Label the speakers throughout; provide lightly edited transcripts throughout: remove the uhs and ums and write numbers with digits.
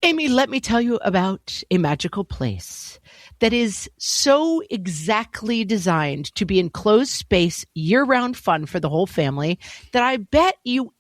Speaker 1: Amy, let me tell you about a magical place that is so exactly designed to be enclosed space, year-round fun for the whole family that I bet you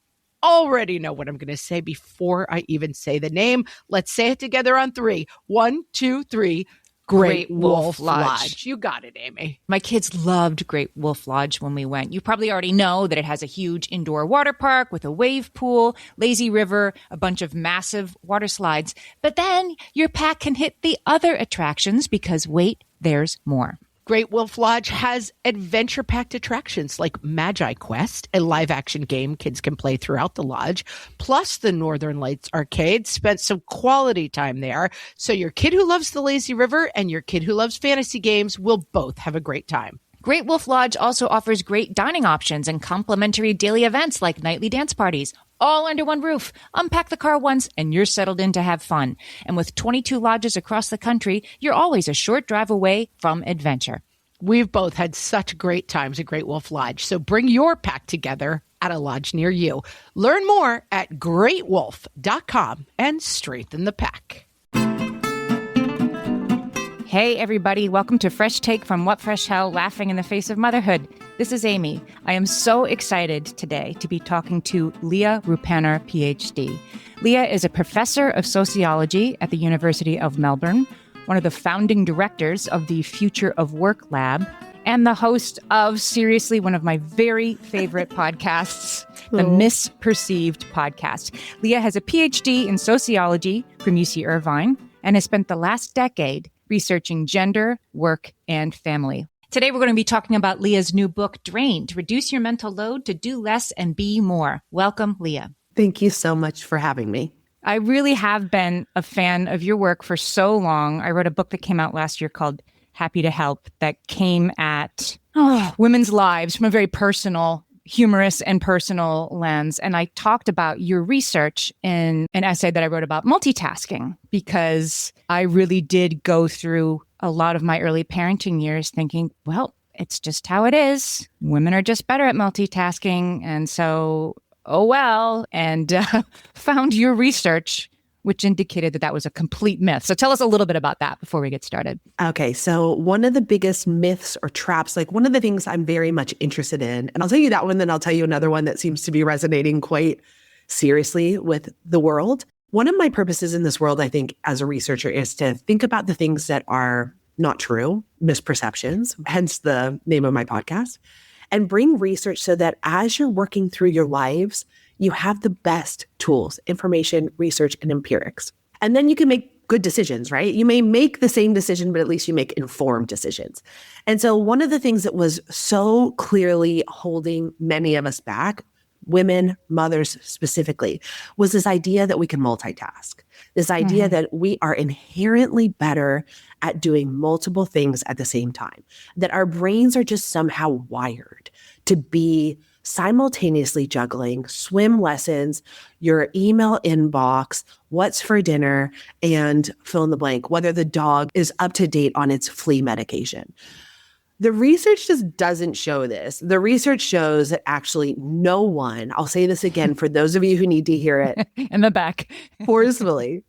Speaker 1: already know what I'm going to say before I even say the name. Let's say it together on three. 1, 2, 3. Great Wolf Lodge. You got it, Amy.
Speaker 2: My kids loved Great Wolf Lodge when we went. You probably already know that it has a huge indoor water park with a wave pool, lazy river, a bunch of massive water slides. But then your pack can hit the other attractions because wait, there's more.
Speaker 1: Great Wolf Lodge has adventure-packed attractions like Magi Quest, a live-action game kids can play throughout the lodge, plus the Northern Lights Arcade. Spent some quality time there, so your kid who loves the lazy river and your kid who loves fantasy games will both have a great time.
Speaker 2: Great Wolf Lodge also offers great dining options and complimentary daily events like nightly dance parties, all under one roof. Unpack the car once and you're settled in to have fun. And with 22 lodges across the country, you're always a short drive away from adventure.
Speaker 1: We've both had such great times at Great Wolf Lodge, so bring your pack together at a lodge near you. Learn more at greatwolf.com and strengthen the pack.
Speaker 2: Hey, everybody. Welcome to Fresh Take from What Fresh Hell, Laughing in the Face of Motherhood. This is Amy. I am so excited today to be talking to Leah Ruppanner, PhD. Leah is a professor of sociology at the University of Melbourne, one of the founding directors of the Future of Work Lab, and the host of, seriously, one of my very favorite podcasts, the Misperceived podcast. Leah has a PhD in sociology from UC Irvine and has spent the last decade researching gender, work, and family. Today, we're going to be talking about Leah's new book, Drained: Reduce Your Mental Load to Do Less and Be More. Welcome, Leah.
Speaker 3: Thank you so much for having me.
Speaker 2: I really have been a fan of your work for so long. I wrote a book that came out last year called Happy to Help that came at women's lives from a very personal, humorous and personal lens. And I talked about your research in an essay that I wrote about multitasking, because I really did go through a lot of my early parenting years thinking, well, it's just how it is. Women are just better at multitasking. And so, oh well, and found your research, which indicated that that was a complete myth. So tell us a little bit about that before we get started.
Speaker 3: Okay, so one of the biggest myths or traps, like one of the things I'm very much interested in, and I'll tell you that one, then I'll tell you another one that seems to be resonating quite seriously with the world. One of my purposes in this world, I think, as a researcher, is to think about the things that are not true, misperceptions, hence the name of my podcast, and bring research so that as you're working through your lives, you have the best tools, information, research, and empirics. And then you can make good decisions, right? You may make the same decision, but at least you make informed decisions. And so one of the things that was so clearly holding many of us back, women, mothers specifically, was this idea that we can multitask. This idea that we are inherently better at doing multiple things at the same time, that our brains are just somehow wired to be simultaneously juggling swim lessons, your email inbox, what's for dinner, and fill in the blank, whether the dog is up to date on its flea medication. The research just doesn't show this. The research shows that actually no one, I'll say this again for those of you who need to hear it
Speaker 2: in the back
Speaker 3: forcefully,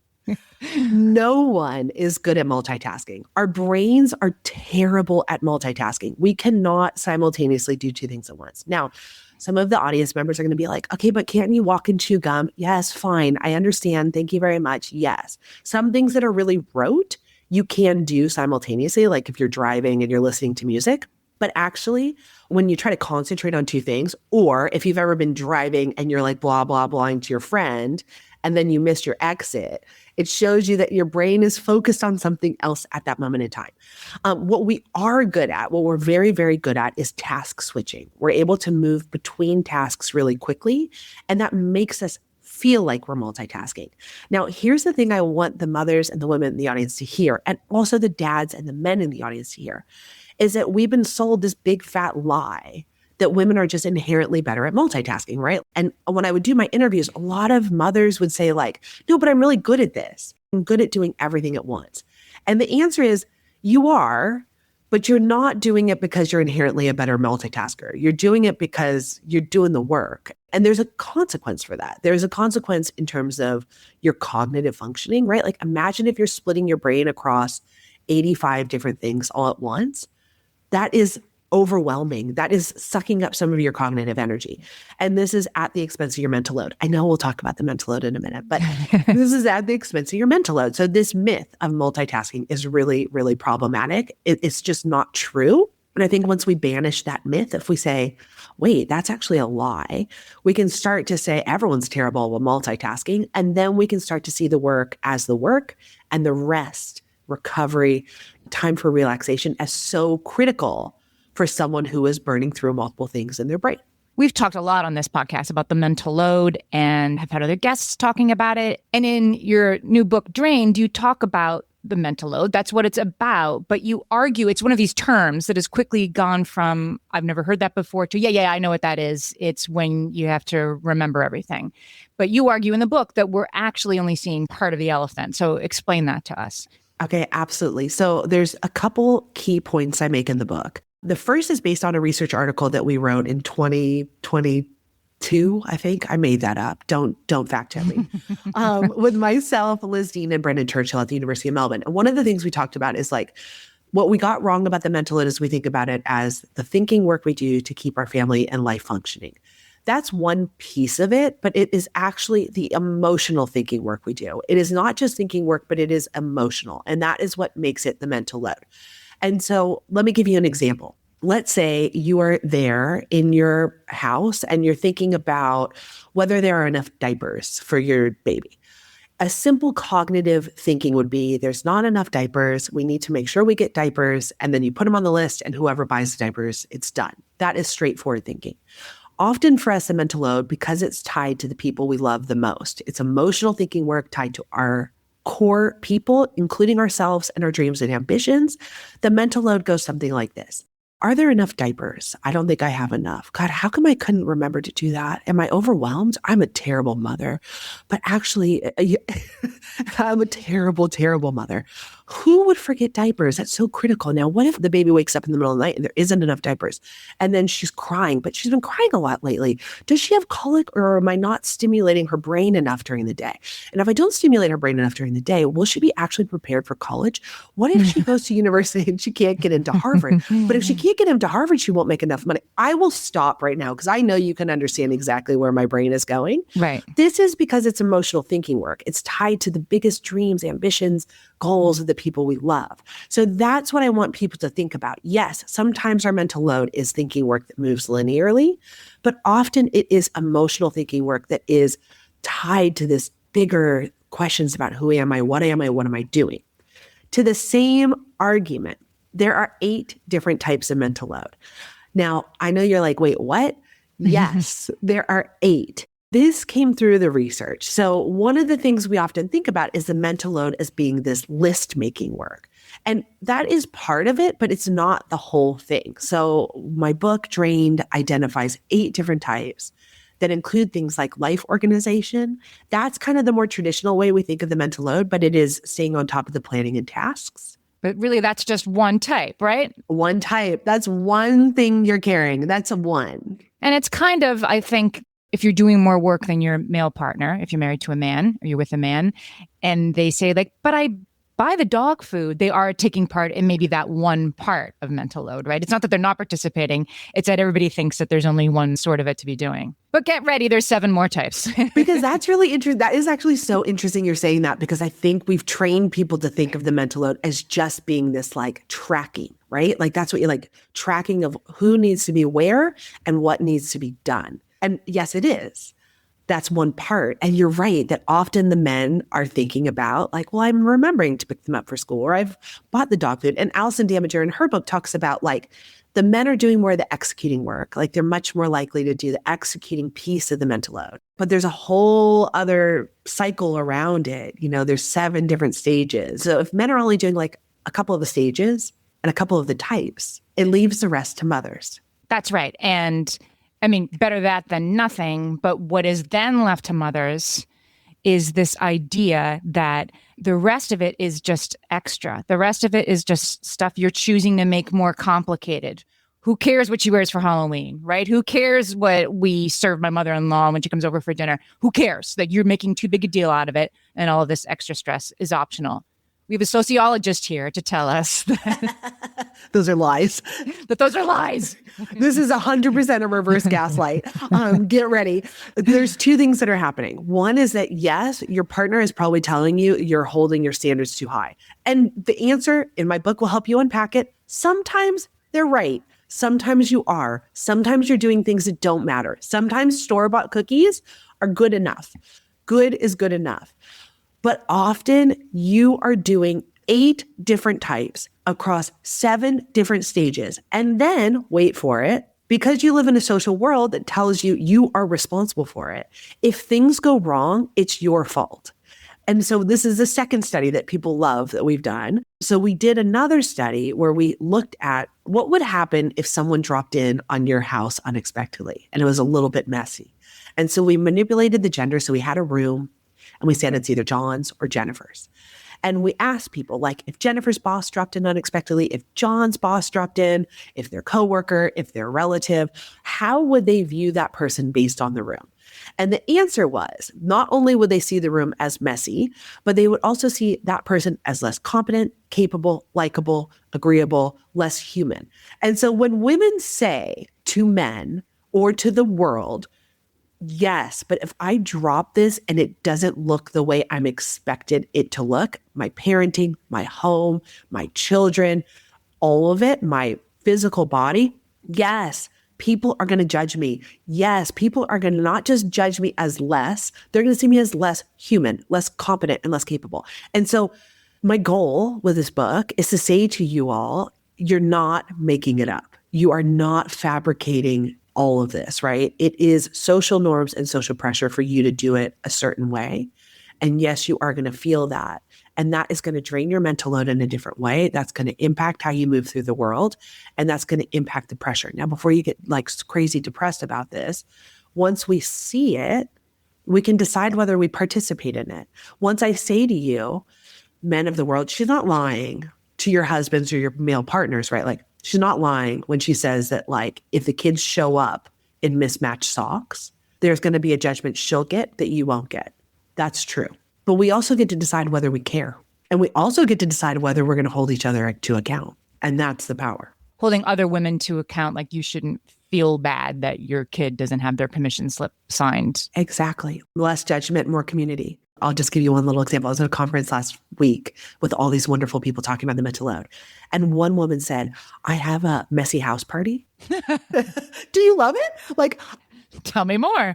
Speaker 3: no one is good at multitasking. Our brains are terrible at multitasking. We cannot simultaneously do two things at once. Now, some of the audience members are going to be like, okay, but can't you walk and chew gum? Yes, fine. I understand. Thank you very much. Yes. Some things that are really rote, you can do simultaneously, like if you're driving and you're listening to music. But actually, when you try to concentrate on two things, or if you've ever been driving and you're like blah, blah, blahing to your friend, and then you miss your exit, it shows you that your brain is focused on something else at that moment in time. What we are good at, what we're very, very good at, is task switching. We're able to move between tasks really quickly, and that makes us feel like we're multitasking. Now, here's the thing I want the mothers and the women in the audience to hear, and also the dads and the men in the audience to hear, is that we've been sold this big fat lie that women are just inherently better at multitasking, right? And when I would do my interviews, a lot of mothers would say like, no, but I'm really good at this. I'm good at doing everything at once. And the answer is you are, but you're not doing it because you're inherently a better multitasker. You're doing it because you're doing the work. And there's a consequence for that. There's a consequence in terms of your cognitive functioning, right? Like imagine if you're splitting your brain across 85 different things all at once. That is overwhelming. That is sucking up some of your cognitive energy. And this is at the expense of your mental load. I know we'll talk about the mental load in a minute, but this is at the expense of your mental load. So this myth of multitasking is really, really problematic. It's just not true. And I think once we banish that myth, if we say, wait, that's actually a lie, we can start to say everyone's terrible with multitasking. And then we can start to see the work as the work and the rest, recovery, time for relaxation as so critical for someone who is burning through multiple things in their brain.
Speaker 2: We've talked a lot on this podcast about the mental load and have had other guests talking about it. And in your new book, Drained, you talk about the mental load. That's what it's about. But you argue it's one of these terms that has quickly gone from, I've never heard that before, to, yeah, I know what that is. It's when you have to remember everything. But you argue in the book that we're actually only seeing part of the elephant. So explain that to us.
Speaker 3: Okay, absolutely. So there's a couple key points I make in the book. The first is based on a research article that we wrote in 2022, I think. I made that up. Don't fact check me. With myself, Liz Dean, and Brendan Churchill at the University of Melbourne. And one of the things we talked about is like, what we got wrong about the mental load is we think about it as the thinking work we do to keep our family and life functioning. That's one piece of it, but it is actually the emotional thinking work we do. It is not just thinking work, but it is emotional. And that is what makes it the mental load. And so let me give you an example. Let's say you are there in your house and you're thinking about whether there are enough diapers for your baby. A simple cognitive thinking would be, there's not enough diapers. We need to make sure we get diapers. And then you put them on the list and whoever buys the diapers, it's done. That is straightforward thinking. Often for us, the mental load, because it's tied to the people we love the most, it's emotional thinking work tied to our core people, including ourselves and our dreams and ambitions. The mental load goes something like this. Are there enough diapers? I don't think I have enough. God, how come I couldn't remember to do that? Am I overwhelmed? I'm a terrible mother. But actually, I'm a terrible, terrible mother. Who would forget diapers? That's so critical. Now, what if the baby wakes up in the middle of the night and there isn't enough diapers? And then she's crying, but she's been crying a lot lately. Does she have colic, or am I not stimulating her brain enough during the day? And if I don't stimulate her brain enough during the day, will she be actually prepared for college? What if she goes to university and she can't get into Harvard? But if she can't get into Harvard, she won't make enough money. I will stop right now because I know you can understand exactly where my brain is going.
Speaker 2: Right.
Speaker 3: This is because it's emotional thinking work. It's tied to the biggest dreams, ambitions, goals of the people we love. So that's what I want people to think about. Yes, sometimes our mental load is thinking work that moves linearly, but often it is emotional thinking work that is tied to this bigger questions about who am I, what am I doing? To the same argument, there are 8 different types of mental load. Now, I know you're like, wait, what? Yes, there are 8. This came through the research. So one of the things we often think about is the mental load as being this list-making work. And that is part of it, but it's not the whole thing. So my book, Drained, identifies 8 different types that include things like life organization. That's kind of the more traditional way we think of the mental load, but it is staying on top of the planning and tasks.
Speaker 2: But really, that's just one type, right?
Speaker 3: One type. That's one thing you're carrying. That's a one.
Speaker 2: And it's kind of, I think, if you're doing more work than your male partner, if you're married to a man or you're with a man, and they say like, but I buy the dog food, they are taking part in maybe that one part of mental load, right? It's not that they're not participating. It's that everybody thinks that there's only one sort of it to be doing. But get ready, there's 7 more types.
Speaker 3: Because that's really interesting. That is actually so interesting you're saying that, because I think we've trained people to think of the mental load as just being this like tracking, right? Like that's what you're like, tracking of who needs to be where and what needs to be done. And yes, it is. That's one part. And you're right that often the men are thinking about like, well, I'm remembering to pick them up for school, or I've bought the dog food. And Alison Damager in her book talks about like the men are doing more of the executing work. Like they're much more likely to do the executing piece of the mental load. But there's a whole other cycle around it. You know, there's 7 different stages. So if men are only doing like a couple of the stages and a couple of the types, it leaves the rest to mothers.
Speaker 2: That's right. And I mean, better that than nothing. But what is then left to mothers is this idea that the rest of it is just extra. The rest of it is just stuff you're choosing to make more complicated. Who cares what she wears for Halloween, right? Who cares what we serve my mother-in-law when she comes over for dinner? Who cares that you're making too big a deal out of it and all of this extra stress is optional? We have a sociologist here to tell us that
Speaker 3: those are lies.
Speaker 2: Those are lies.
Speaker 3: This is 100% a reverse gaslight. Get ready. There's two things that are happening. One is that, yes, your partner is probably telling you you're holding your standards too high. And the answer in my book will help you unpack it. Sometimes they're right. Sometimes you are. Sometimes you're doing things that don't matter. Sometimes store-bought cookies are good enough. Good is good enough. But often you are doing 8 different types across 7 different stages. And then, wait for it, because you live in a social world that tells you you are responsible for it. If things go wrong, it's your fault. And so this is the second study that people love that we've done. So we did another study where we looked at what would happen if someone dropped in on your house unexpectedly and it was a little bit messy. And so we manipulated the gender. So we had a room and we said it's either John's or Jennifer's. And we asked people, like, if Jennifer's boss dropped in unexpectedly, if John's boss dropped in, if their coworker, if their relative, how would they view that person based on the room? And the answer was, not only would they see the room as messy, but they would also see that person as less competent, capable, likable, agreeable, less human. And so when women say to men or to the world, yes, but if I drop this and it doesn't look the way I'm expected it to look, my parenting, my home, my children, all of it, my physical body, yes, people are going to judge me. Yes, people are going to not just judge me as less, they're going to see me as less human, less competent, and less capable. And so my goal with this book is to say to you all, you're not making it up. You are not fabricating all of this, right? It is social norms and social pressure for you to do it a certain way. And yes, you are going to feel that. And that is going to drain your mental load in a different way. That's going to impact how you move through the world. And that's going to impact the pressure. Now, before you get like crazy depressed about this, once we see it, we can decide whether we participate in it. Once I say to you, men of the world, she's not lying to your husbands or your male partners, right? Like, she's not lying when she says that, like, if the kids show up in mismatched socks, there's going to be a judgment she'll get that you won't get. That's true. But we also get to decide whether we care. And we also get to decide whether we're going to hold each other to account. And that's the power.
Speaker 2: Holding other women to account, like you shouldn't feel bad that your kid doesn't have their permission slip signed.
Speaker 3: Exactly. Less judgment, more community. I'll just give you one little example. I was at a conference last week with all these wonderful people talking about the mental load. And one woman said, I have a messy house party. Do you love it? Like,
Speaker 2: tell me more.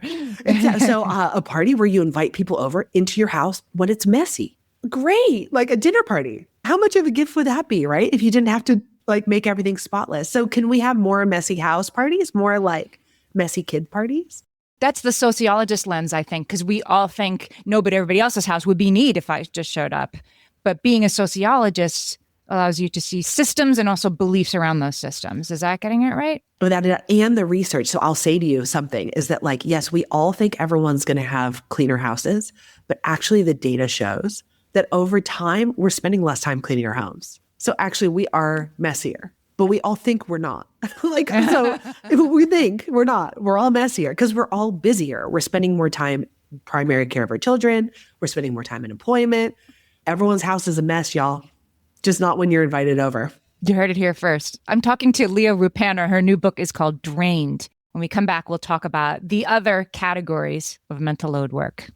Speaker 3: So a party where you invite people over into your house when it's messy. Great. Like a dinner party. How much of a gift would that be, right? If you didn't have to like make everything spotless. So can we have more messy house parties? More like messy kid parties?
Speaker 2: That's the sociologist lens, I think, because we all think, no, but everybody else's house would be neat if I just showed up. But being a sociologist allows you to see systems and also beliefs around those systems. Is that getting it right?
Speaker 3: Without it, and the research. So I'll say to you something is that, like, yes, we all think everyone's going to have cleaner houses, but actually the data shows that over time, we're spending less time cleaning our homes. So actually we are messier. But we all think we're not. Like, so we think we're not. We're all messier because we're all busier. We're spending more time in primary care of our children. We're spending more time in employment. Everyone's house is a mess, y'all. Just not when you're invited over.
Speaker 2: You heard it here first. I'm talking to Leah Ruppanner. Her new book is called Drained. When we come back, we'll talk about the other categories of mental load work.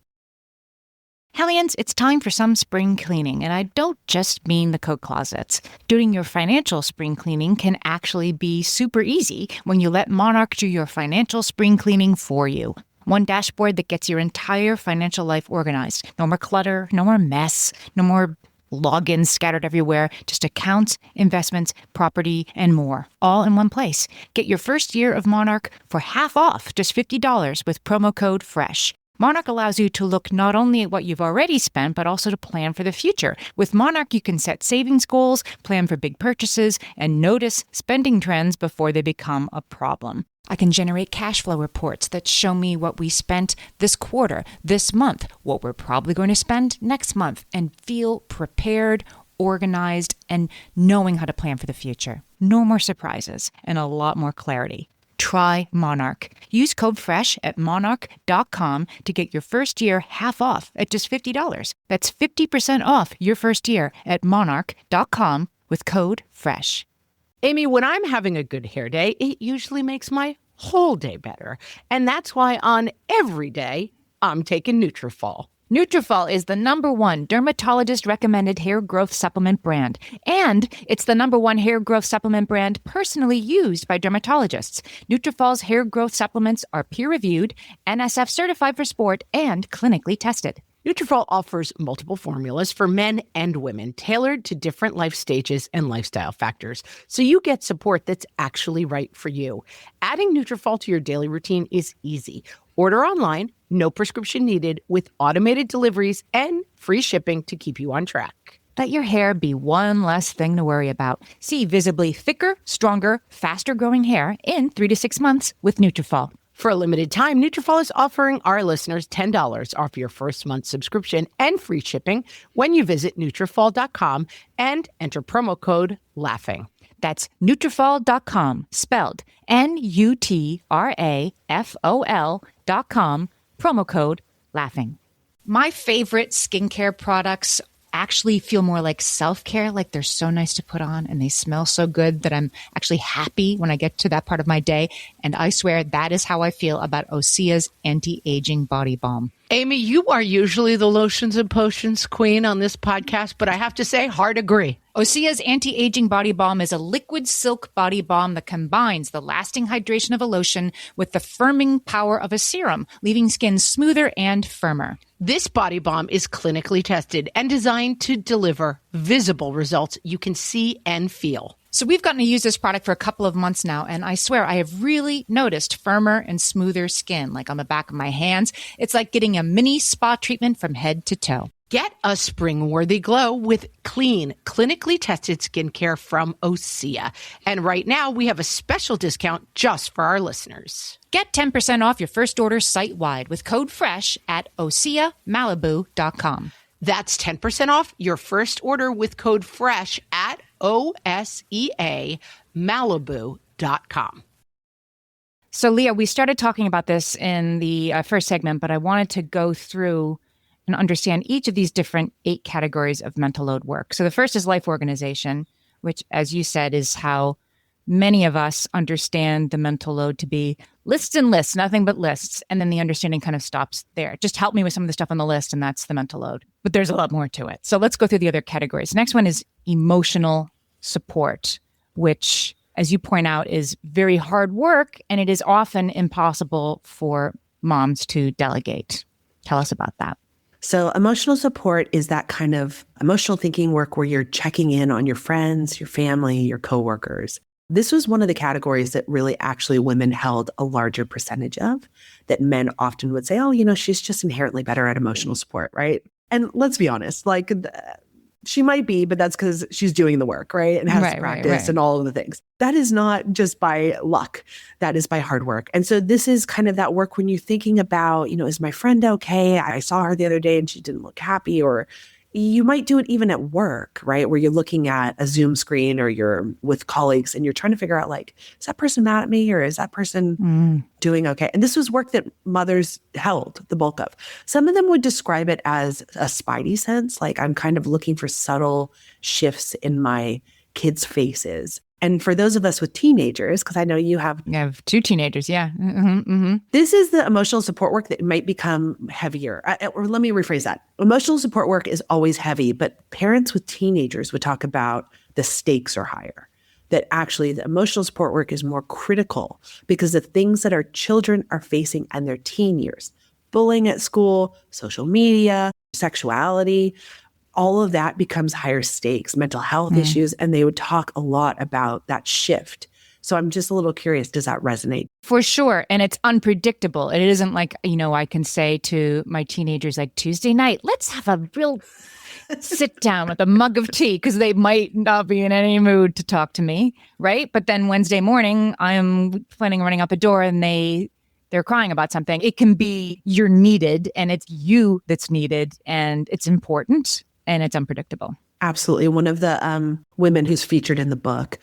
Speaker 2: Hellions, it's time for some spring cleaning, and I don't just mean the coat closets. Doing your financial spring cleaning can actually be super easy when you let Monarch do your financial spring cleaning for you. One dashboard that gets your entire financial life organized. No more clutter, no more mess, no more logins scattered everywhere, just accounts, investments, property, and more, all in one place. Get your first year of Monarch for half off, just $50 with promo code FRESH. Monarch allows you to look not only at what you've already spent, but also to plan for the future. With Monarch, you can set savings goals, plan for big purchases, and notice spending trends before they become a problem. I can generate cash flow reports that show me what we spent this quarter, this month, what we're probably going to spend next month, and feel prepared, organized, and knowing how to plan for the future. No more surprises and a lot more clarity. Try Monarch. Use code FRESH at monarch.com to get your first year half off at just $50. That's 50% off your first year at monarch.com with code FRESH.
Speaker 1: Amy, when I'm having a good hair day, it usually makes my whole day better. And that's why on every day, I'm taking Nutrafol.
Speaker 2: Nutrafol is the #1 dermatologist-recommended hair growth supplement brand. And it's the #1 hair growth supplement brand personally used by dermatologists. Nutrafol's hair growth supplements are peer-reviewed, NSF certified for sport, and clinically tested.
Speaker 1: Nutrafol offers multiple formulas for men and women, tailored to different life stages and lifestyle factors, so you get support that's actually right for you. Adding Nutrafol to your daily routine is easy. Order online, no prescription needed, with automated deliveries and free shipping to keep you on track.
Speaker 2: Let your hair be one less thing to worry about. See visibly thicker, stronger, faster-growing hair in 3 to 6 months with Nutrafol.
Speaker 1: For a limited time, Nutrafol is offering our listeners $10 off your first month subscription and free shipping when you visit Nutrafol.com and enter promo code LAUGHING.
Speaker 2: That's Nutrafol.com, spelled Nutrafol.com, promo code LAUGHING. My favorite skincare products actually feel more like self-care, like they're so nice to put on and they smell so good that I'm actually happy when I get to that part of my day. And I swear that is how I feel about Osea's anti-aging body balm.
Speaker 1: Amy, you are usually the lotions and potions queen on this podcast, but I have to say, hard agree.
Speaker 2: Osea's anti-aging body balm is a liquid silk body balm that combines the lasting hydration of a lotion with the firming power of a serum, leaving skin smoother and firmer.
Speaker 1: This body balm is clinically tested and designed to deliver visible results you can see and feel.
Speaker 2: So we've gotten to use this product for a couple of months now, and I swear I have really noticed firmer and smoother skin, like on the back of my hands. It's like getting a mini spa treatment from head to toe.
Speaker 1: Get a spring-worthy glow with clean, clinically tested skincare from Osea. And right now, we have a special discount just for our listeners.
Speaker 2: Get 10% off your first order site-wide with code FRESH at OseaMalibu.com.
Speaker 1: That's 10% off your first order with code FRESH at OSEAMalibu.com.
Speaker 2: So, Leah, we started talking about this in the first segment, but I wanted to go through and understand each of these different 8 categories of mental load work. So the first is life organization, which, as you said, is how many of us understand the mental load to be lists and lists, nothing but lists. And then the understanding kind of stops there. Just help me with some of the stuff on the list, and that's the mental load. But there's a lot more to it. So let's go through the other categories. Next one is emotional support, which, as you point out, is very hard work, and it is often impossible for moms to delegate. Tell us about that.
Speaker 3: So emotional support is that kind of emotional thinking work where you're checking in on your friends, your family, your coworkers. This was one of the categories that really actually women held a larger percentage of, that men often would say, oh, she's just inherently better at emotional support, right? And let's be honest, she might be, but that's because she's doing the work, right? And has to practice and all of the things. That is not just by luck. That is by hard work. And so this is kind of that work when you're thinking about, is my friend okay? I saw her the other day and she didn't look happy. Or you might do it even at work, right? Where you're looking at a Zoom screen or you're with colleagues and you're trying to figure out, is that person mad at me or is that person doing okay? And this was work that mothers held the bulk of. Some of them would describe it as a spidey sense, like I'm kind of looking for subtle shifts in my kids' faces. And for those of us with teenagers, because I know you have
Speaker 2: 2 teenagers, yeah.
Speaker 3: This is the emotional support work that might become heavier. Or let me rephrase that. Emotional support work is always heavy, but parents with teenagers would talk about the stakes are higher. That actually the emotional support work is more critical because the things that our children are facing in their teen years, bullying at school, social media, sexuality, all of that becomes higher stakes, mental health issues. And they would talk a lot about that shift So I'm just a little curious, does that resonate?
Speaker 2: For sure. And it's unpredictable. It isn't like, I can say to my teenagers, like, Tuesday night, let's have a real sit down with a mug of tea, because they might not be in any mood to talk to me, right? But then Wednesday morning, I'm planning on running out the door and they're crying about something. It can be you're needed, and it's you that's needed, and it's important, and it's unpredictable.
Speaker 3: Absolutely. One of the women who's featured in the book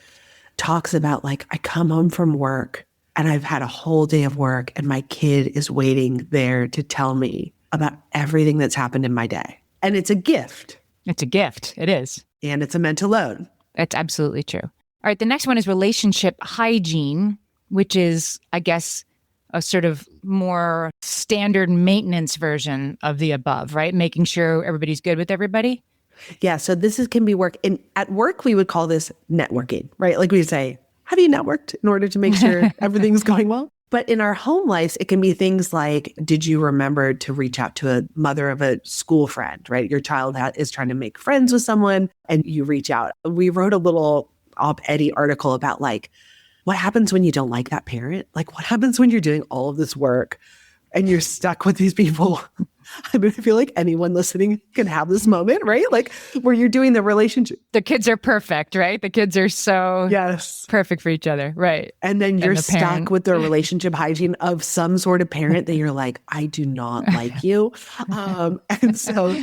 Speaker 3: talks about, like, I come home from work and I've had a whole day of work and my kid is waiting there to tell me about everything that's happened in my day. And it's a gift.
Speaker 2: It's a gift. It is.
Speaker 3: And it's a mental load.
Speaker 2: That's absolutely true. All right. The next one is relationship hygiene, which is, I guess, a sort of more standard maintenance version of the above, right? Making sure everybody's good with everybody.
Speaker 3: Yeah. So can be work. And at work, we would call this networking, right? Like we say, have you networked in order to make sure everything's going well? But in our home lives, it can be things like, did you remember to reach out to a mother of a school friend, right? Your child is trying to make friends with someone and you reach out. We wrote a little op-ed article about, like, what happens when you don't like that parent? Like, what happens when you're doing all of this work and you're stuck with these people? I mean, I feel like anyone listening can have this moment, right? Like, where you're doing the relationship.
Speaker 2: The kids are perfect, right? The kids are so perfect for each other, right?
Speaker 3: And then you're stuck with the relationship hygiene of some sort of parent that you're like, I do not like you. And so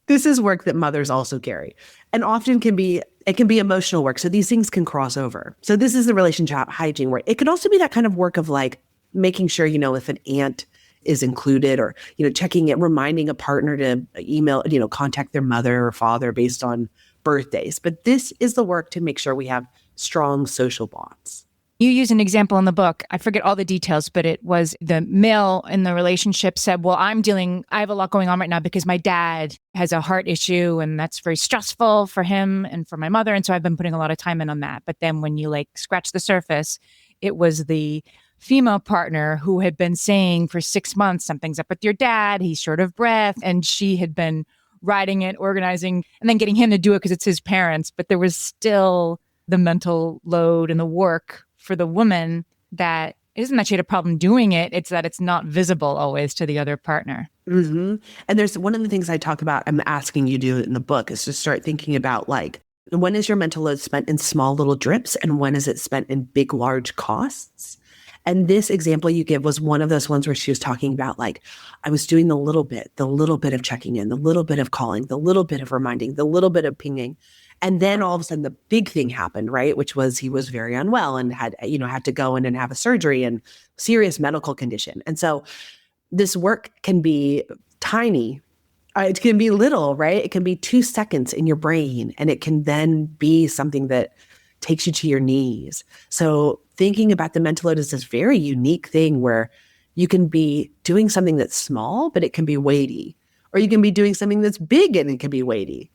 Speaker 3: this is work that mothers also carry, and often can be emotional work. So these things can cross over. So this is the relationship hygiene work. It could also be that kind of work of, like, making sure, if an aunt is included, or, checking it, reminding a partner to email, contact their mother or father based on birthdays. But this is the work to make sure we have strong social bonds.
Speaker 2: You use an example in the book. I forget all the details, but it was the male in the relationship said, well, I have a lot going on right now because my dad has a heart issue and that's very stressful for him and for my mother. And so I've been putting a lot of time in on that. But then when you scratch the surface, it was the female partner who had been saying for 6 months, something's up with your dad, he's short of breath. And she had been writing it, organizing, and then getting him to do it because it's his parents. But there was still the mental load and the work for the woman that it isn't that she had a problem doing it, it's that it's not visible always to the other partner.
Speaker 3: Mm-hmm. And there's one of the things I talk about, I'm asking you to do in the book, is to start thinking about, like, when is your mental load spent in small little drips and when is it spent in big, large costs? And this example you give was one of those ones where she was talking about, like, I was doing the little bit of checking in, the little bit of calling, the little bit of reminding, the little bit of pinging. And then all of a sudden the big thing happened, right? Which was he was very unwell and had to go in and have a surgery and serious medical condition. And so this work can be tiny. It can be little, right? It can be 2 seconds in your brain, and it can then be something that takes you to your knees. So thinking about the mental load is this very unique thing where you can be doing something that's small, but it can be weighty. Or you can be doing something that's big and it can be weighty.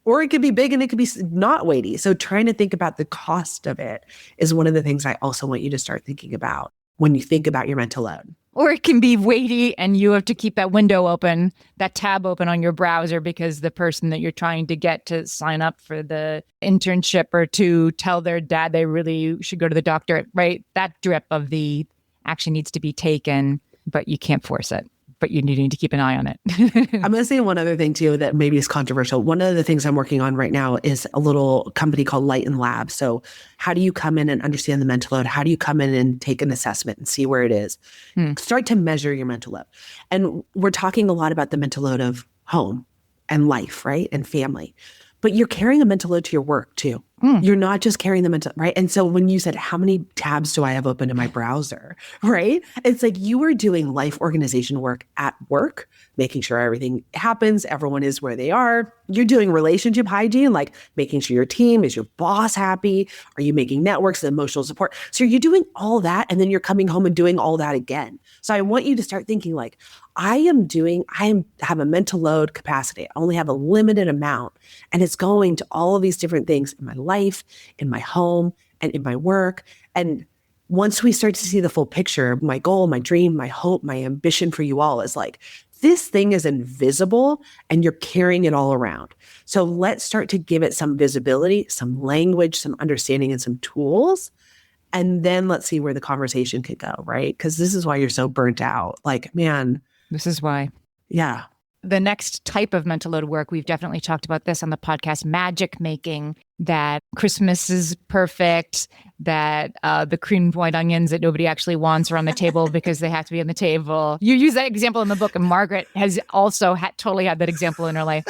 Speaker 3: Or it could be big and it could be not weighty. So trying to think about the cost of it is one of the things I also want you to start thinking about when you think about your mental load.
Speaker 2: Or it can be weighty and you have to keep that window open, that tab open on your browser because the person that you're trying to get to sign up for the internship or to tell their dad they really should go to the doctor, right? That drip of the action needs to be taken, but you can't force it. But you need to keep an eye on it.
Speaker 3: I'm going to say one other thing too that maybe is controversial. One of the things I'm working on right now is a little company called Light and Lab. So how do you come in and understand the mental load? How do you come in and take an assessment and see where it is? Start to measure your mental load. And we're talking a lot about the mental load of home and life, right? And family. But you're carrying a mental load to your work too. You're not just carrying the mental, right? And so when you said, how many tabs do I have open in my browser, right? It's like you are doing life organization work at work, making sure everything happens, everyone is where they are. You're doing relationship hygiene, like making sure your team, is your boss happy? Are you making networks and emotional support? So you're doing all that, and then you're coming home and doing all that again. So I want you to start thinking like, I have a mental load capacity. I only have a limited amount, and it's going to all of these different things in my life, in my home, and in my work. And once we start to see the full picture, my goal, my dream, my hope, my ambition for you all is like, this thing is invisible and you're carrying it all around. So let's start to give it some visibility, some language, some understanding, and some tools. And then let's see where the conversation could go, right? Because this is why you're so burnt out. Like, man.
Speaker 2: This is why.
Speaker 3: Yeah.
Speaker 2: The next type of mental load work, we've definitely talked about this on the podcast, magic making, that Christmas is perfect, that the creamed white onions that nobody actually wants are on the table because they have to be on the table. You use that example in the book, and Margaret has also totally had that example in her life.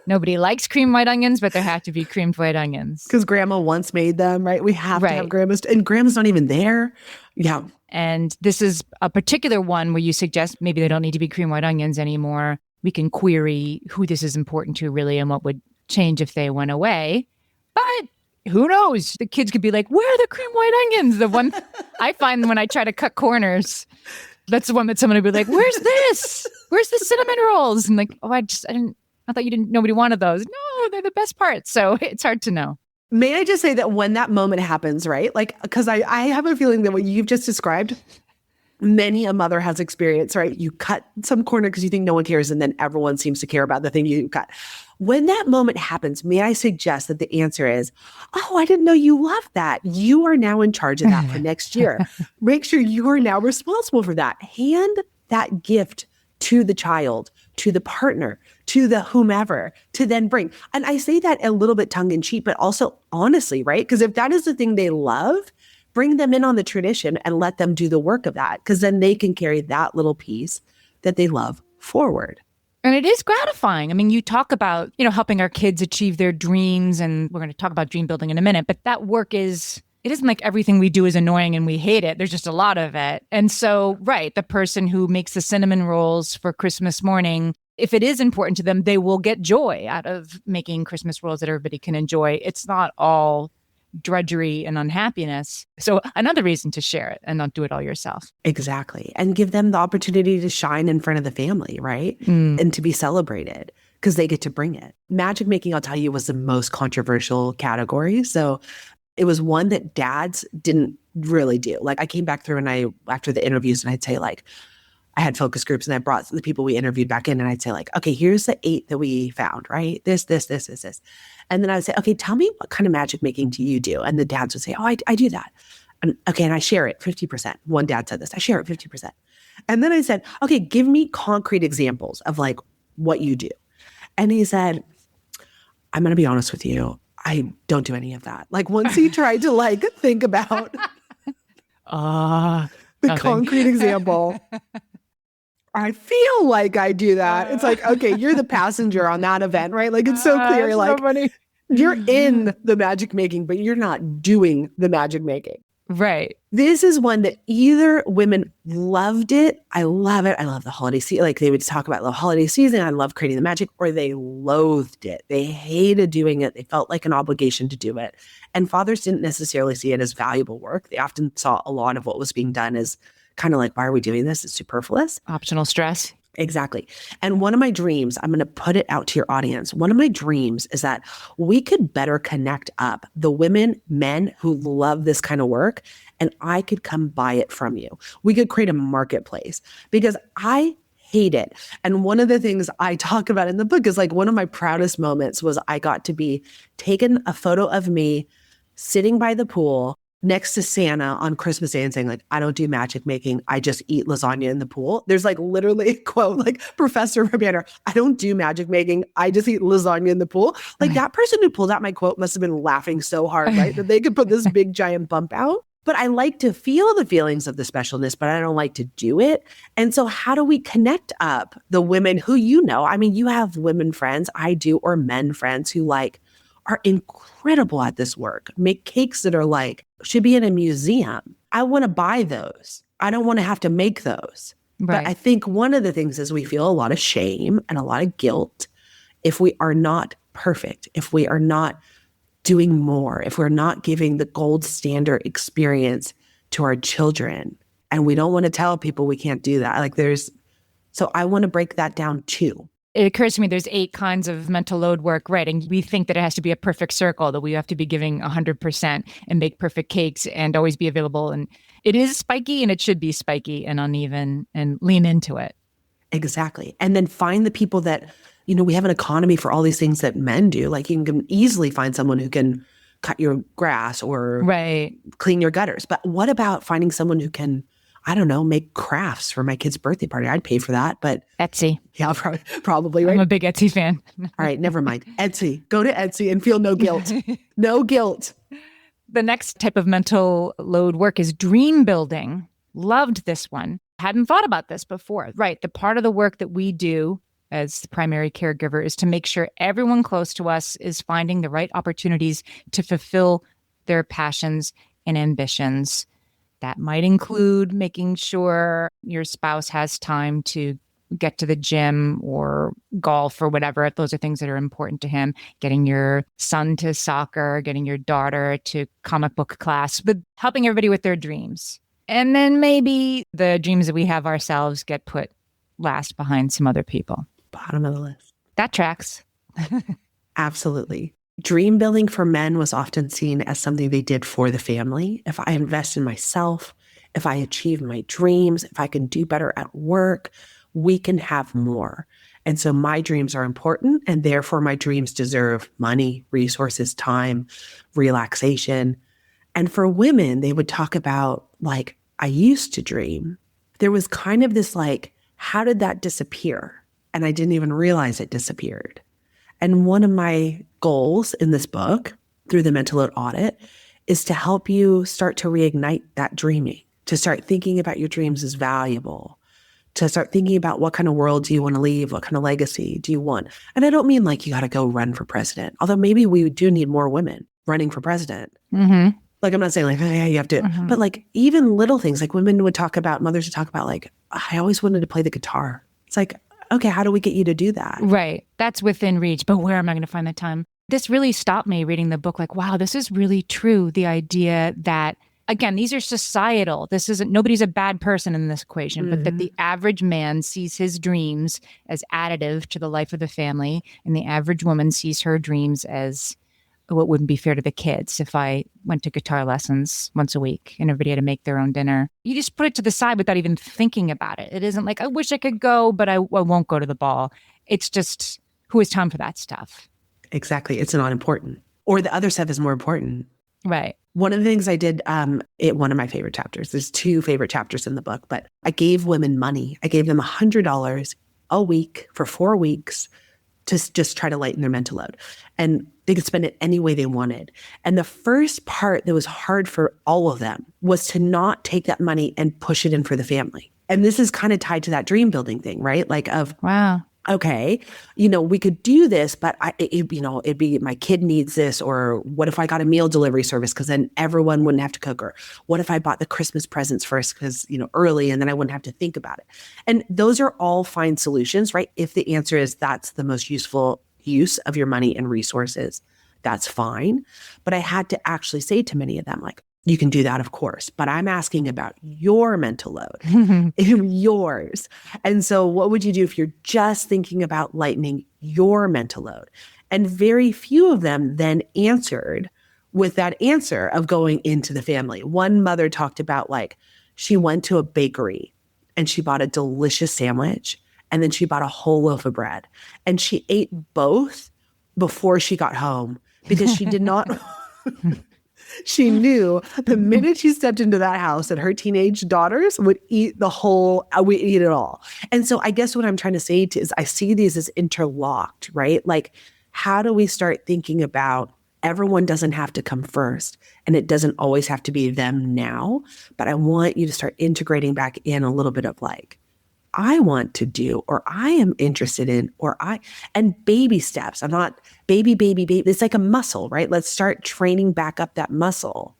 Speaker 2: Nobody likes creamed white onions, but there have to be creamed white onions.
Speaker 3: Because grandma once made them, right? We have to have grandma's, and grandma's not even there. Yeah.
Speaker 2: And this is a particular one where you suggest maybe they don't need to be creamed white onions anymore. We can query who this is important to really and what would change if they went away. But who knows? The kids could be like, where are the cream white onions? The one I find when I try to cut corners, that's the one that someone would be like, where's this? Where's the cinnamon rolls? And like, oh, I thought nobody wanted those. No, they're the best part. So it's hard to know.
Speaker 3: May I just say that when that moment happens, right? Like, because I have a feeling that what you've just described, many a mother has experienced, right? You cut some corner because you think no one cares, and then everyone seems to care about the thing you cut. When that moment happens, may I suggest that the answer is, oh, I didn't know you loved that. You are now in charge of that for next year. Make sure you are now responsible for that. Hand that gift to the child, to the partner, to the whomever, to then bring. And I say that a little bit tongue in cheek, but also honestly, right? Because if that is the thing they love, bring them in on the tradition and let them do the work of that, because then they can carry that little piece that they love forward.
Speaker 2: And it is gratifying. I mean, you talk about, helping our kids achieve their dreams, and we're going to talk about dream building in a minute, but that work it isn't like everything we do is annoying and we hate it. There's just a lot of it. And so, right, the person who makes the cinnamon rolls for Christmas morning, if it is important to them, they will get joy out of making Christmas rolls that everybody can enjoy. It's not all drudgery and unhappiness. So another reason to share it and not do it all yourself.
Speaker 3: Exactly. And give them the opportunity to shine in front of the family, right? And to be celebrated because they get to bring it. Magic making, I'll tell you, was the most controversial category. So it was one that dads didn't really do. Like, I came back through and after the interviews, and I'd say, like, I had focus groups, and I brought the people we interviewed back in, and I'd say, like, okay, here's the 8 that we found, right? This. And then I would say, okay, tell me, what kind of magic making do you do? And the dads would say, oh, I do that. And okay, and I share it 50%. One dad said this, I share it 50%. And then I said, okay, give me concrete examples of like what you do. And he said, I'm going to be honest with you. I don't do any of that. Like, once he tried to like think about the concrete example, I feel like I do that. It's like, okay, you're the passenger on that event, right? Like, it's so clear. Like, so you're in the magic making, but you're not doing the magic making.
Speaker 2: Right.
Speaker 3: This is one that either women loved it. I love it. I love the holiday season. Like, they would talk about the holiday season. I love creating the magic, or they loathed it. They hated doing it. They felt like an obligation to do it. And fathers didn't necessarily see it as valuable work. They often saw a lot of what was being done as kind of like, why are we doing this? It's superfluous.
Speaker 2: Optional stress.
Speaker 3: Exactly. And one of my dreams, I'm going to put it out to your audience. One of my dreams is that we could better connect up the women, men who love this kind of work, and I could come buy it from you. We could create a marketplace, because I hate it. And one of the things I talk about in the book is like, one of my proudest moments was I got to be taken a photo of me sitting by the pool next to Santa on Christmas Day and saying, like, I don't do magic making. I just eat lasagna in the pool. There's like literally a quote, like, Professor Ruppanner, I don't do magic making. I just eat lasagna in the pool. Like, that person who pulled out my quote must have been laughing so hard, right? That they could put this big giant bump out. But I like to feel the feelings of the specialness, but I don't like to do it. And so how do we connect up the women who, I mean, you have women friends, I do, or men friends who like are incredible at this work, make cakes that are like, should be in a museum. I want to buy those. I don't want to have to make those. Right. But I think one of the things is we feel a lot of shame and a lot of guilt if we are not perfect, if we are not doing more, if we're not giving the gold standard experience to our children. And we don't want to tell people we can't do that. So I want to break that down too.
Speaker 2: It occurs to me there's 8 kinds of mental load work, right? And we think that it has to be a perfect circle, that we have to be giving 100% and make perfect cakes and always be available. And it is spiky, and it should be spiky and uneven, and lean into it.
Speaker 3: Exactly. And then find the people that, we have an economy for all these things that men do. Like, you can easily find someone who can cut your grass or
Speaker 2: Right.
Speaker 3: clean your gutters. But what about finding someone who can, I don't know, make crafts for my kid's birthday party? I'd pay for that, but
Speaker 2: Etsy.
Speaker 3: yeah, probably, right?
Speaker 2: I'm a big Etsy fan.
Speaker 3: All right, never mind. Etsy. Go to Etsy and feel no guilt. No guilt.
Speaker 2: The next type of mental load work is dream building. Loved this one. Hadn't thought about this before. Right. The part of the work that we do as the primary caregiver is to make sure everyone close to us is finding the right opportunities to fulfill their passions and ambitions. That might include making sure your spouse has time to get to the gym or golf or whatever. Those are things that are important to him. Getting your son to soccer, getting your daughter to comic book class, but helping everybody with their dreams. And then maybe the dreams that we have ourselves get put last behind some other people.
Speaker 3: Bottom of the list.
Speaker 2: That tracks.
Speaker 3: Absolutely. Dream building for men was often seen as something they did for the family. If I invest in myself, if I achieve my dreams, if I can do better at work, we can have more. And so my dreams are important, and therefore my dreams deserve money, resources, time, relaxation. And for women, they would talk about, like, I used to dream. There was kind of this like, how did that disappear? And I didn't even realize it disappeared. And one of my goals in this book, through the mental load audit, is to help you start to reignite that dreaming, to start thinking about your dreams as valuable, to start thinking about what kind of world do you want to leave? What kind of legacy do you want? And I don't mean like you got to go run for president, although maybe we do need more women running for president.
Speaker 2: Mm-hmm.
Speaker 3: Like, I'm not saying like, oh, yeah, you have to, but like even little things, like women would talk about, mothers would talk about like, I always wanted to play the guitar. It's like, okay, how do we get you to do that?
Speaker 2: Right. That's within reach, but where am I going to find the time? This really stopped me reading the book. Like, wow, this is really true. The idea that, again, these are societal. This isn't, nobody's a bad person in this equation, but that the average man sees his dreams as additive to the life of the family, and the average woman sees her dreams as what wouldn't be fair to the kids if I went to guitar lessons once a week and everybody had to make their own dinner. You just put it to the side without even thinking about it. It isn't like, I wish I could go, but I won't go to the ball. It's just, who has time for that stuff?
Speaker 3: Exactly. It's not important. Or the other stuff is more important.
Speaker 2: Right.
Speaker 3: One of the things I did, one of my favorite chapters, there's two favorite chapters in the book, but I gave women money. I gave them $100 a week for 4 weeks to just try to lighten their mental load. And they could spend it any way they wanted. And the first part that was hard for all of them was to not take that money and push it in for the family. And this is kind of tied to that dream building thing, right? Like of,
Speaker 2: wow,
Speaker 3: okay, we could do this, but it'd be, my kid needs this, or what if I got a meal delivery service? Cause then everyone wouldn't have to cook, or what if I bought the Christmas presents first? Cause, early, and then I wouldn't have to think about it. And those are all fine solutions, right? If the answer is that's the most useful use of your money and resources, that's fine. But I had to actually say to many of them, like, you can do that, of course, but I'm asking about your mental load, yours. And so what would you do if you're just thinking about lightening your mental load? And very few of them then answered with that answer of going into the family. One mother talked about, like, she went to a bakery and she bought a delicious sandwich, and then she bought a whole loaf of bread, and she ate both before she got home because she did not... She knew the minute she stepped into that house that her teenage daughters would eat we eat it all. And so I guess what I'm trying to say is I see these as interlocked, right? Like, how do we start thinking about everyone doesn't have to come first, and it doesn't always have to be them now, but I want you to start integrating back in a little bit of like, I want to do, or I am interested in, and baby steps. I'm not baby. It's like a muscle, right? Let's start training back up that muscle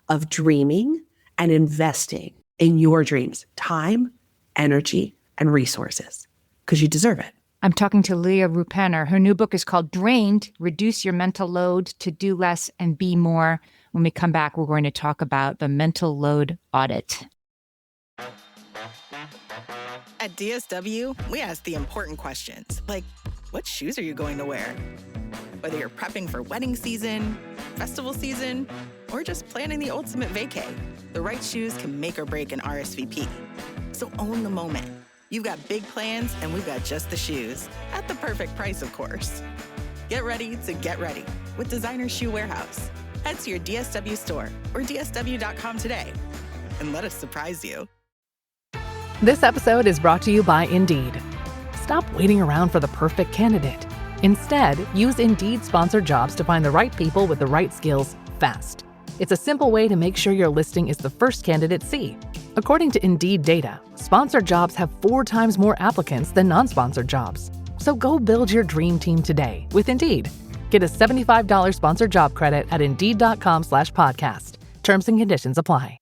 Speaker 3: of dreaming and investing in your dreams, time, energy, and resources, because you deserve it.
Speaker 2: I'm talking to Leah Ruppanner. Her new book is called Drained, Reduce Your Mental Load to Do Less and Be More. When we come back, we're going to talk about the mental load audit.
Speaker 4: At DSW, we ask the important questions, like, what shoes are you going to wear? Whether you're prepping for wedding season, festival season, or just planning the ultimate vacay, the right shoes can make or break an RSVP. So own the moment. You've got big plans, and we've got just the shoes, at the perfect price, of course. Get ready to get ready with Designer Shoe Warehouse. Head to your DSW store or DSW.com today and let us surprise you.
Speaker 5: This episode is brought to you by Indeed. Stop waiting around for the perfect candidate. Instead, use Indeed sponsored jobs to find the right people with the right skills fast. It's a simple way to make sure your listing is the first candidates see. According to Indeed data, sponsored jobs have 4 times more applicants than non-sponsored jobs. So go build your dream team today with Indeed. Get a $75 sponsored job credit at Indeed.com/podcast. Terms and conditions apply.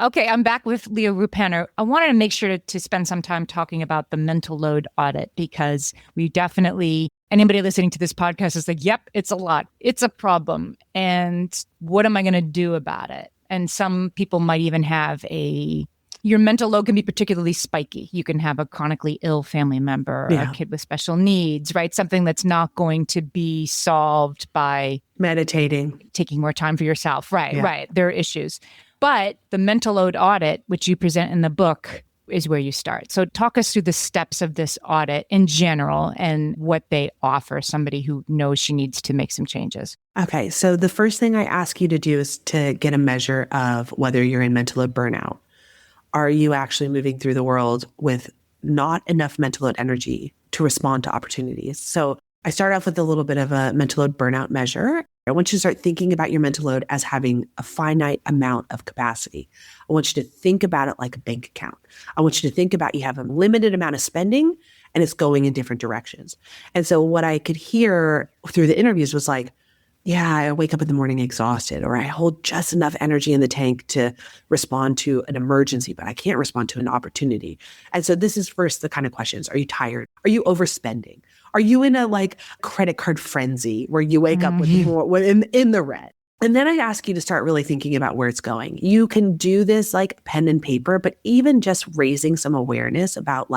Speaker 2: Okay, I'm back with Leah Ruppanner. I wanted to make sure to spend some time talking about the mental load audit, because we definitely, anybody listening to this podcast is like, yep, it's a lot. It's a problem. And what am I going to do about it? And some people might even have your mental load can be particularly spiky. You can have a chronically ill family member, a kid with special needs, right? Something that's not going to be solved by
Speaker 3: meditating,
Speaker 2: taking more time for yourself. Right. There are issues. But the mental load audit, which you present in the book, is where you start. So talk us through the steps of this audit in general and what they offer somebody who knows she needs to make some changes.
Speaker 3: Okay, so the first thing I ask you to do is to get a measure of whether you're in mental load burnout. Are you actually moving through the world with not enough mental load energy to respond to opportunities? So I start off with a little bit of a mental load burnout measure. I want you to start thinking about your mental load as having a finite amount of capacity. I want you to think about it like a bank account. I want you to think about you have a limited amount of spending and it's going in different directions. And so what I could hear through the interviews was like, yeah, I wake up in the morning exhausted, or I hold just enough energy in the tank to respond to an emergency, but I can't respond to an opportunity. And so this is first the kind of questions. Are you tired? Are you overspending? Are you in a credit card frenzy where you wake up with in the red? And then I ask you to start really thinking about where it's going. You can do this like pen and paper, but even just raising some awareness about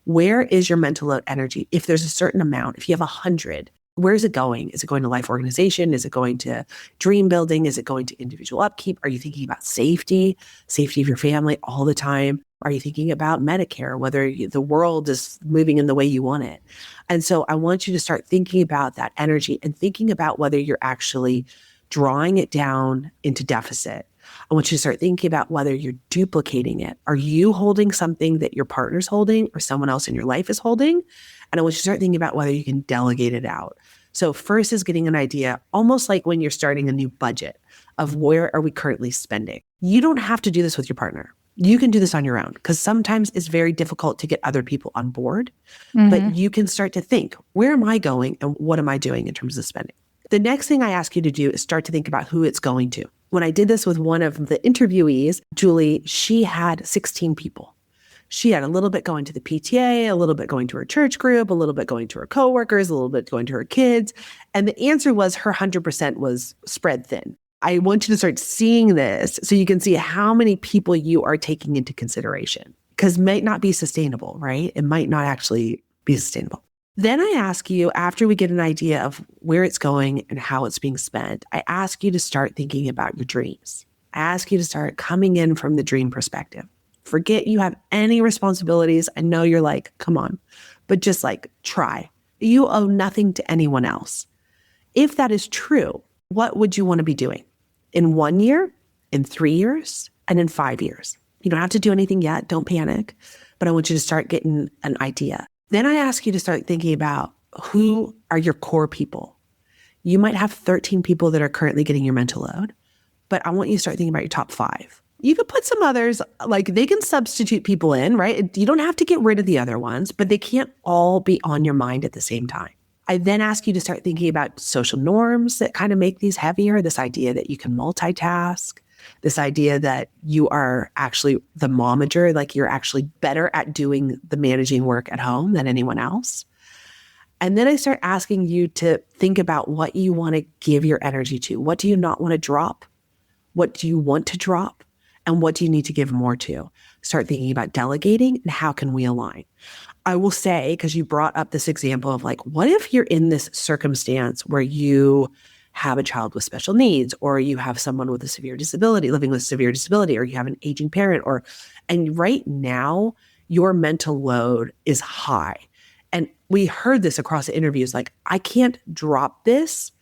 Speaker 3: where is your mental load energy? If there's a certain amount, if you have 100, where is it going? Is it going to life organization? Is it going to dream building? Is it going to individual upkeep? Are you thinking about safety of your family all the time? Are you thinking about Medicare, whether the world is moving in the way you want it? And so I want you to start thinking about that energy and thinking about whether you're actually drawing it down into deficit. I want you to start thinking about whether you're duplicating it. Are you holding something that your partner's holding or someone else in your life is holding? And I want you to start thinking about whether you can delegate it out. So first is getting an idea, almost like when you're starting a new budget, of where are we currently spending. You don't have to do this with your partner. You can do this on your own, because sometimes it's very difficult to get other people on board. But you can start to think, where am I going and what am I doing in terms of spending? The next thing I ask you to do is start to think about who it's going to. When I did this with one of the interviewees, Julie, she had 16 people. She had a little bit going to the PTA, a little bit going to her church group, a little bit going to her coworkers, a little bit going to her kids. And the answer was her 100% was spread thin. I want you to start seeing this so you can see how many people you are taking into consideration, because it might not be sustainable, right? It might not actually be sustainable. Then I ask you, after we get an idea of where it's going and how it's being spent, I ask you to start thinking about your dreams. I ask you to start coming in from the dream perspective. Forget you have any responsibilities. I know you're like, come on, but just try. You owe nothing to anyone else. If that is true, what would you want to be doing in 1 year, in 3 years, and in 5 years? You don't have to do anything yet. Don't panic, but I want you to start getting an idea. Then I ask you to start thinking about who are your core people. You might have 13 people that are currently getting your mental load, but I want you to start thinking about your top 5. You could put some others, they can substitute people in, right? You don't have to get rid of the other ones, but they can't all be on your mind at the same time. I then ask you to start thinking about social norms that kind of make these heavier, this idea that you can multitask, this idea that you are actually the momager, you're actually better at doing the managing work at home than anyone else. And then I start asking you to think about what you want to give your energy to. What do you not want to drop? What do you want to drop? And what do you need to give more to? Start thinking about delegating and how can we align? I will say, because you brought up this example of what if you're in this circumstance where you have a child with special needs, or you have someone with a severe disability, living with severe disability, or you have an aging parent, and right now your mental load is high. And we heard this across the interviews, I can't drop this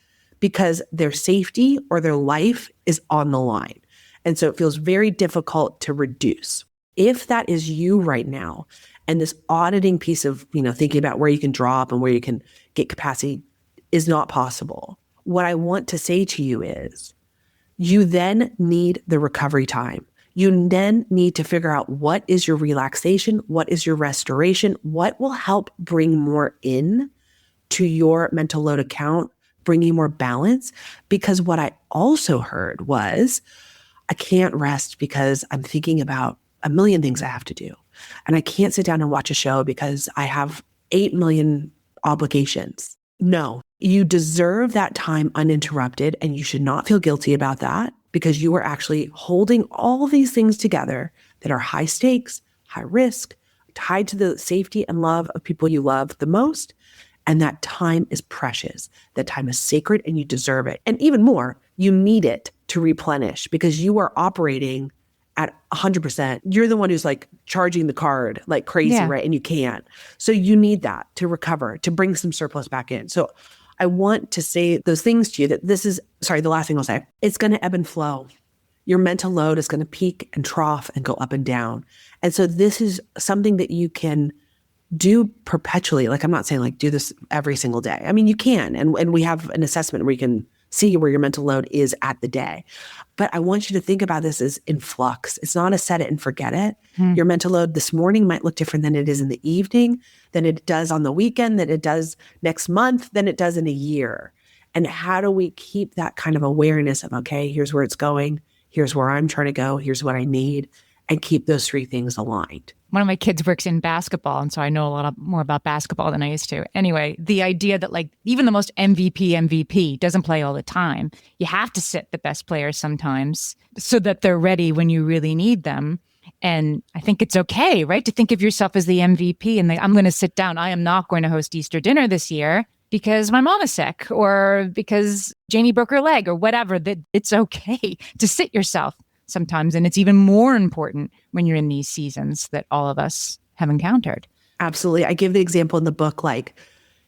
Speaker 3: because their safety or their life is on the line. And so it feels very difficult to reduce. If that is you right now, and this auditing piece of, thinking about where you can drop and where you can get capacity is not possible, what I want to say to you is you then need the recovery time. You then need to figure out what is your relaxation, what is your restoration, what will help bring more in to your mental load account, bringing more balance. Because what I also heard was, I can't rest because I'm thinking about a million things I have to do. And I can't sit down and watch a show because I have 8 million obligations. No, you deserve that time uninterrupted, and you should not feel guilty about that, because you are actually holding all these things together that are high stakes, high risk, tied to the safety and love of people you love the most. And that time is precious. That time is sacred, and you deserve it. And even more, you need it to replenish, because you are operating at 100%. You're the one who's like charging the card like crazy, right? And you can't. So you need that to recover, to bring some surplus back in. So I want to say those things to you, that this is, the last thing I'll say, it's going to ebb and flow. Your mental load is going to peak and trough and go up and down. And so this is something that you can do perpetually. Like, I'm not saying like do this every single day. I mean, you can, and we have an assessment where you can see where your mental load is at the day. But I want you to think about this as in flux. It's not a set it and forget it. Your mental load this morning might look different than it is in the evening, than it does on the weekend, than it does next month, than it does in a year. And how do we keep that kind of awareness of, okay, here's where it's going, here's where I'm trying to go, here's what I need, and keep those three things aligned.
Speaker 2: One of my kids works in basketball, and so I know a lot more about basketball than I used to. Anyway, the idea that like even the most MVP doesn't play all the time. You have to sit the best players sometimes so that they're ready when you really need them. And I think it's okay, right, to think of yourself as the MVP and I'm going to sit down. I am not going to host Easter dinner this year because my mom is sick, or because Janie broke her leg, or whatever. That it's okay to sit yourself sometimes. And it's even more important when you're in these seasons that all of us have encountered.
Speaker 3: Absolutely. I give the example in the book, like,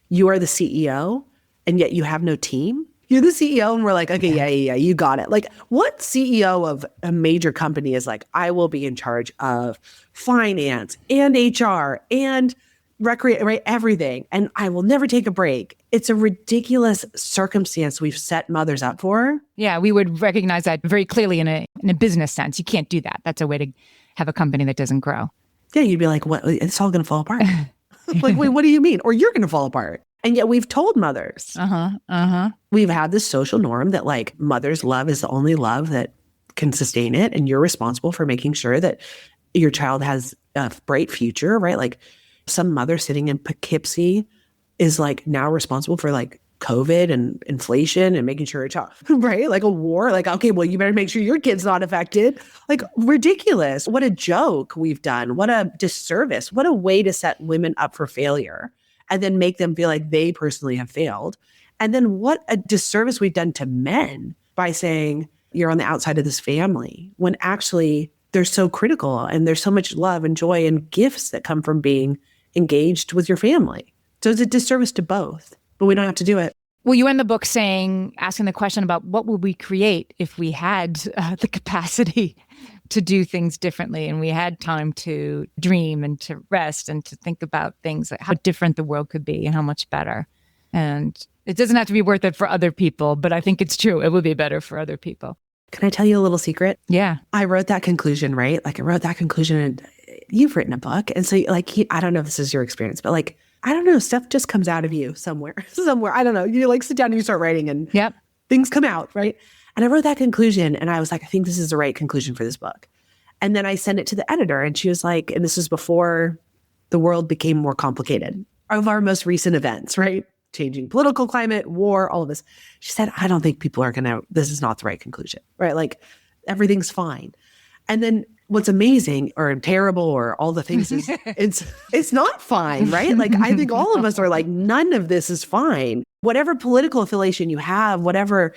Speaker 3: you are the CEO and yet you have no team. You're the CEO and we're like, okay, yeah, you got it. Like, what CEO of a major company is like, I will be in charge of finance and HR and right, everything, and I will never take a break. It's a ridiculous circumstance we've set mothers up for.
Speaker 2: Yeah, we would recognize that very clearly in a business sense. You can't do that. That's a way to have a company that doesn't grow.
Speaker 3: Yeah, you'd be like, what? It's all going to fall apart. Like, wait, what do you mean? Or you're going to fall apart. And yet we've told mothers. We've had this social norm that like mother's love is the only love that can sustain it. And you're responsible for making sure that your child has a bright future, right? Like, some mother sitting in Poughkeepsie is like now responsible for like COVID and inflation and making sure her child, right? Like a war, like, okay, well, you better make sure your kid's not affected. Like, ridiculous. What a joke we've done. What a disservice. What a way to set women up for failure and then make them feel like they personally have failed. And then what a disservice we've done to men by saying you're on the outside of this family, when actually they're so critical and there's so much love and joy and gifts that come from being engaged with your family. So it's a disservice to both, but we don't have to do it.
Speaker 2: Well, you end the book asking the question about what would we create if we had the capacity to do things differently, and we had time to dream and to rest and to think about things, like how different the world could be and how much better. And it doesn't have to be worth it for other people, but I think it's true. It would be better for other people.
Speaker 3: Can I tell you a little secret?
Speaker 2: Yeah.
Speaker 3: I wrote that conclusion, right? Like, I wrote that conclusion, and you've written a book. And so like, I don't know if this is your experience, but like, I don't know, stuff just comes out of you somewhere. I don't know. You like sit down and you start writing and things come out, right? And I wrote that conclusion and I was like, I think this is the right conclusion for this book. And then I sent it to the editor and she was like, and this was before the world became more complicated, of our most recent events, right? Changing political climate, war, all of this. She said, I don't think people are this is not the right conclusion, right? Like, everything's fine. And then what's amazing or terrible or all the things is it's not fine, right? Like, I think all of us are like, none of this is fine. Whatever political affiliation you have, whatever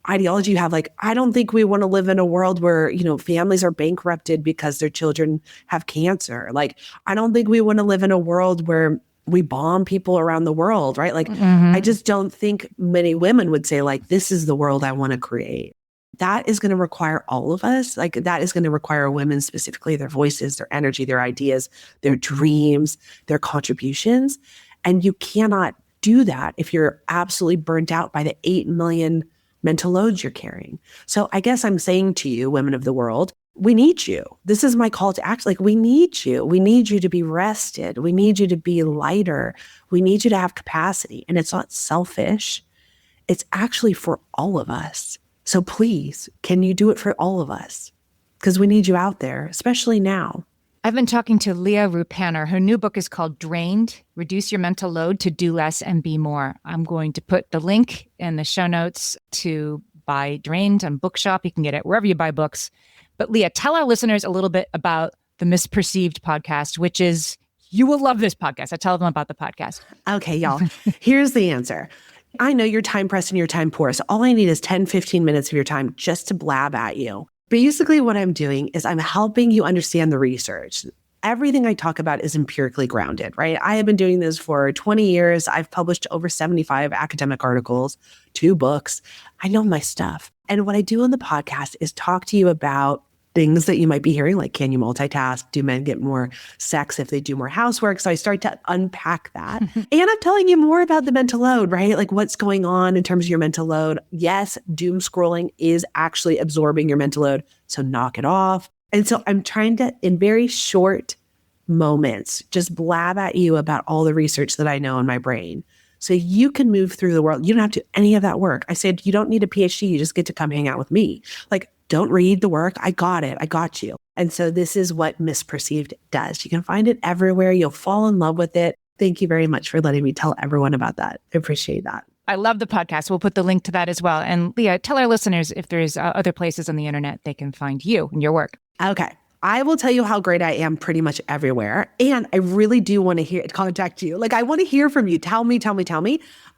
Speaker 3: ideology you have, like, I don't think we want to live in a world where, families are bankrupted because their children have cancer. Like, I don't think we want to live in a world where we bomb people around the world, right? Like, I just don't think many women would say, like, this is the world I want to create. That is going to require all of us. Like, that is going to require women specifically, their voices, their energy, their ideas, their dreams, their contributions. And you cannot do that if you're absolutely burnt out by the 8 million mental loads you're carrying. So I guess I'm saying to you, women of the world, we need you. This is my call to action. Like, we need you. We need you to be rested. We need you to be lighter. We need you to have capacity. And it's not selfish. It's actually for all of us. So please, can you do it for all of us? Because we need you out there, especially now.
Speaker 2: I've been talking to Leah Ruppanner. Her new book is called Drained, Reduce Your Mental Load to Do Less and Be More. I'm going to put the link in the show notes to buy Drained on Bookshop. You can get it wherever you buy books. But Leah, tell our listeners a little bit about the Misperceived podcast, which is, you will love this podcast. I tell them about the podcast.
Speaker 3: Okay, y'all. Here's the answer. I know you're time pressed and you're time poor. So all I need is 10, 15 minutes of your time just to blab at you. Basically, what I'm doing is I'm helping you understand the research. Everything I talk about is empirically grounded, right? I have been doing this for 20 years. I've published over 75 academic articles, 2 books. I know my stuff. And what I do on the podcast is talk to you about things that you might be hearing, like, can you multitask? Do men get more sex if they do more housework? So I start to unpack that. And I'm telling you more about the mental load, right? Like, what's going on in terms of your mental load. Yes, doom scrolling is actually absorbing your mental load. So knock it off. And so I'm trying to, in very short moments, just blab at you about all the research that I know in my brain. So you can move through the world. You don't have to do any of that work. I said, you don't need a PhD. You just get to come hang out with me. Like, don't read the work. I got it. I got you. And so this is what Misperceived does. You can find it everywhere. You'll fall in love with it. Thank you very much for letting me tell everyone about that. I appreciate that.
Speaker 2: I love the podcast. We'll put the link to that as well. And Leah, tell our listeners if there's other places on the internet they can find you and your work.
Speaker 3: Okay. I will tell you how great I am pretty much everywhere. And I really do want to contact you. Like, I want to hear from you. Tell me.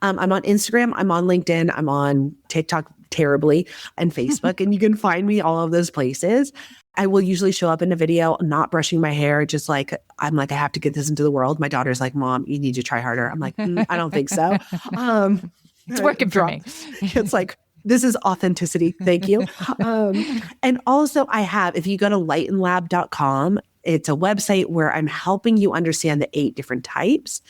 Speaker 3: I'm on Instagram. I'm on LinkedIn. I'm on TikTok terribly and Facebook. And you can find me all of those places. I will usually show up in a video, not brushing my hair, just like, I'm like, I have to get this into the world. My daughter's like, Mom, you need to try harder. I'm like, I don't think so.
Speaker 2: It's working for me.
Speaker 3: It's like, this is authenticity. Thank you. And also I have, if you go to lightenlab.com, it's a website where I'm helping you understand the 8 different types.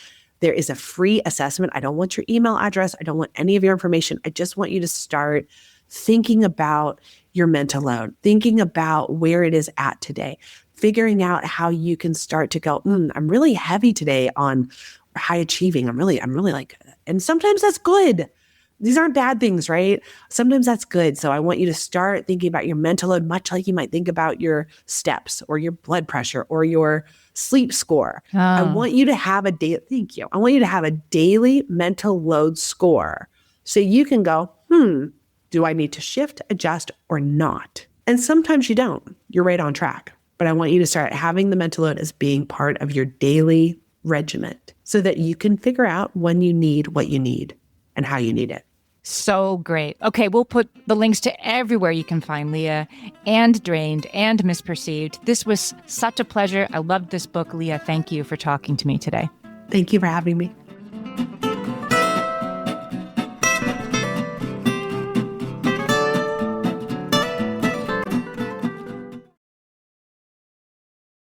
Speaker 3: There is a free assessment. I don't want your email address. I don't want any of your information. I just want you to start thinking about your mental load, thinking about where it is at today, figuring out how you can start to go, I'm really heavy today on high achieving. I'm really like, and sometimes that's good. These aren't bad things, right? Sometimes that's good. So I want you to start thinking about your mental load, much like you might think about your steps or your blood pressure or your sleep score. I want you to have a thank you. I want you to have a daily mental load score. So you can go, do I need to shift, adjust, or not? And sometimes you don't. You're right on track. But I want you to start having the mental load as being part of your daily regiment so that you can figure out when you need what you need and how you need it.
Speaker 2: So great. Okay, we'll put the links to everywhere you can find Leah, and Drained, and Misperceived. This was such a pleasure. I loved this book, Leah. Thank you for talking to me today.
Speaker 3: Thank you for having me.